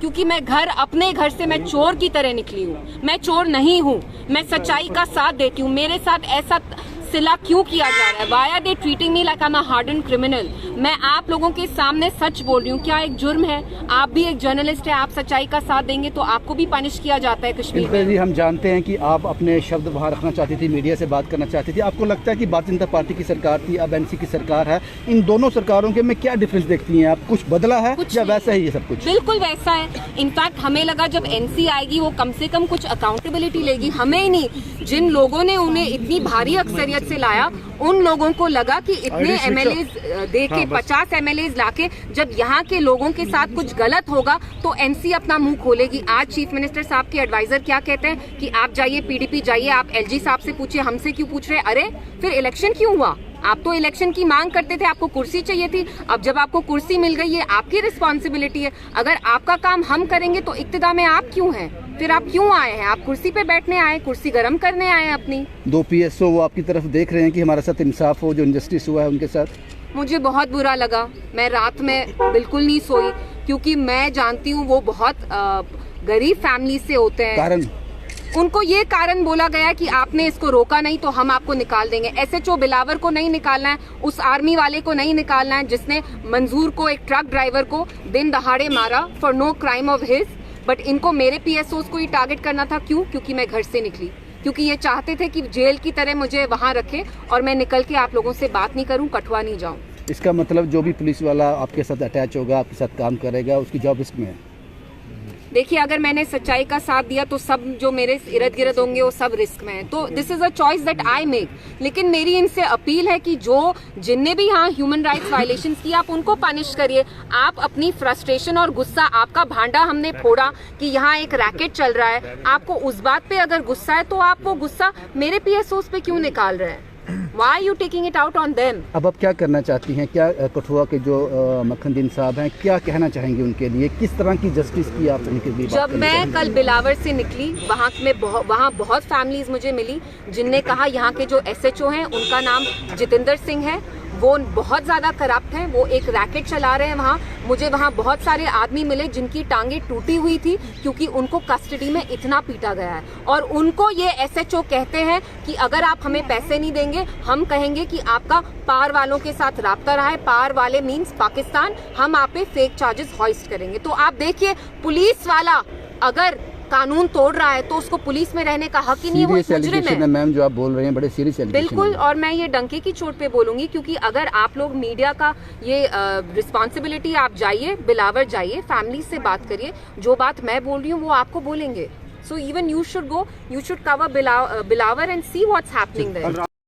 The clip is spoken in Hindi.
क्योंकि मैं अपने घर से मैं चोर की तरह निकली हूँ। मैं चोर नहीं हूँ, मैं सच्चाई का साथ देती हूँ। मेरे साथ ऐसा सिला क्यों किया जा रहा है? Why are they treating me like I'm a hardened criminal? मैं आप लोगों के सामने सच बोल रही हूँ। क्या एक जुर्म है? आप भी एक जर्नलिस्ट है, आप सच्चाई का साथ देंगे तो आपको भी पनिश किया जाता है कश्मीर में। जी, हम जानते हैं कि आप अपने शब्द बाहर रखना चाहती थी, मीडिया से बात करना चाहती थी। आपको लगता है कि भारतीय जनता पार्टी की सरकार थी, अब एनसी की सरकार है, इन दोनों सरकारों के में क्या डिफरेंस देखती हैं आप? कुछ बदला है या वैसा ही है सब कुछ? बिल्कुल वैसा है। इनफैक्ट हमें लगा जब एनसी आएगी वो कम से कम कुछ अकाउंटेबिलिटी लेगी। हमें ही नहीं, जिन लोगों ने उन्हें इतनी भारी अक्सरियत से लाया उन लोगों को लगा कि इतने एमएलए दे के 50 एमएलए लाके जब यहाँ के लोगों के साथ कुछ गलत होगा तो एनसी अपना मुंह खोलेगी। आज चीफ मिनिस्टर साहब के एडवाइजर क्या कहते हैं कि आप जाइए पीडीपी जाइए, आप एलजी साहब से पूछिए, हमसे क्यों पूछ रहे? अरे फिर इलेक्शन क्यों हुआ? आप तो इलेक्शन की मांग करते थे, आपको कुर्सी चाहिए थी। अब जब आपको कुर्सी मिल गई है, आपकी रिस्पॉन्सिबिलिटी है। अगर आपका काम हम करेंगे तो इक्तिदा में आप क्यों हैं? फिर आप क्यों आए हैं? आप कुर्सी पे बैठने आए, कुर्सी गर्म करने आए अपनी। 2 पीएसओ वो आपकी तरफ देख रहे हैं कि हमारे साथ इंसाफ हो, जो इनजस्टिस हुआ है उनके साथ। मुझे बहुत बुरा लगा। मैं रात में बिल्कुल नहीं सोई क्योंकि मैं जानती हूँ वो बहुत गरीब फैमिली से होते हैं। कारण उनको ये कारण बोला गया कि आपने इसको रोका नहीं तो हम आपको निकाल देंगे। एसएचओ बिलावर को नहीं निकालना है, उस आर्मी वाले को नहीं निकालना है जिसने मंजूर को, एक ट्रक ड्राइवर को दिन दहाड़े मारा for no crime of his. But इनको मेरे पीएसओस को ही टारगेट करना था। क्यों? क्योंकि मैं घर से निकली, क्योंकि ये चाहते थे कि जेल की तरह मुझे वहां रखे और मैं निकल के आप लोगों से बात नहीं करूं, कठुआ नहीं जाऊं। इसका मतलब जो भी पुलिस वाला आपके साथ अटैच होगा, आपके साथ काम करेगा, उसकी जॉब रिस्क में है। देखिए, अगर मैंने सच्चाई का साथ दिया तो सब जो मेरे इर्द गिर्द होंगे वो सब रिस्क में है। तो this is a choice that I make. लेकिन मेरी इनसे अपील है कि जिनने भी यहाँ ह्यूमन राइट्स वायलेशंस की, आप उनको पनिश करिए। आप अपनी फ्रस्ट्रेशन और गुस्सा, आपका भांडा हमने फोड़ा कि यहाँ एक रैकेट चल रहा है, आपको उस बात पे अगर गुस्सा है तो आप वो गुस्सा मेरे पीएसओस पे क्यों निकाल रहे हैं? Why are you taking it out on them? अब आप क्या करना चाहती हैं? क्या कठुआ के जो मक्खनदीन साहब हैं, क्या कहना चाहेंगे उनके लिए? किस तरह की जस्टिस की आप उनके लिए? जब मैं कल बिलावर से निकली, वहाँ बहुत फैमिलीज मुझे मिली जिनने कहा यहाँ के जो एसएचओ हैं, उनका नाम जितेंद्र सिंह है, वो बहुत ज्यादा करप्ट हैं, वो एक रैकेट चला रहे हैं वहाँ। मुझे वहाँ बहुत सारे आदमी मिले जिनकी टांगे टूटी हुई थी क्योंकि उनको कस्टडी में इतना पीटा गया है। और उनको ये एसएचओ कहते हैं कि अगर आप हमें पैसे नहीं देंगे, हम कहेंगे कि आपका पार वालों के साथ राब्ता रहा है। पार वाले मीन्स पाकिस्तान, हम आप पे फेक चार्जेस हॉइस्ट करेंगे। तो आप देखिए, पुलिस वाला अगर कानून तोड़ रहा है तो उसको पुलिस में रहने का हक ही नहीं है, वो मुजरिम है। मैम जो आप बोल रहे हैं बड़े सीरियस एलिगेशन। बिल्कुल, और मैं ये डंके की चोट पे बोलूंगी क्योंकि अगर आप लोग मीडिया का ये रिस्पॉन्सिबिलिटी, आप जाइए बिलावर जाइए, फैमिली से बात करिए, जो बात मैं बोल रही हूँ वो आपको बोलेंगे। So even you should go, you should cover बिलावर and see what's happening there.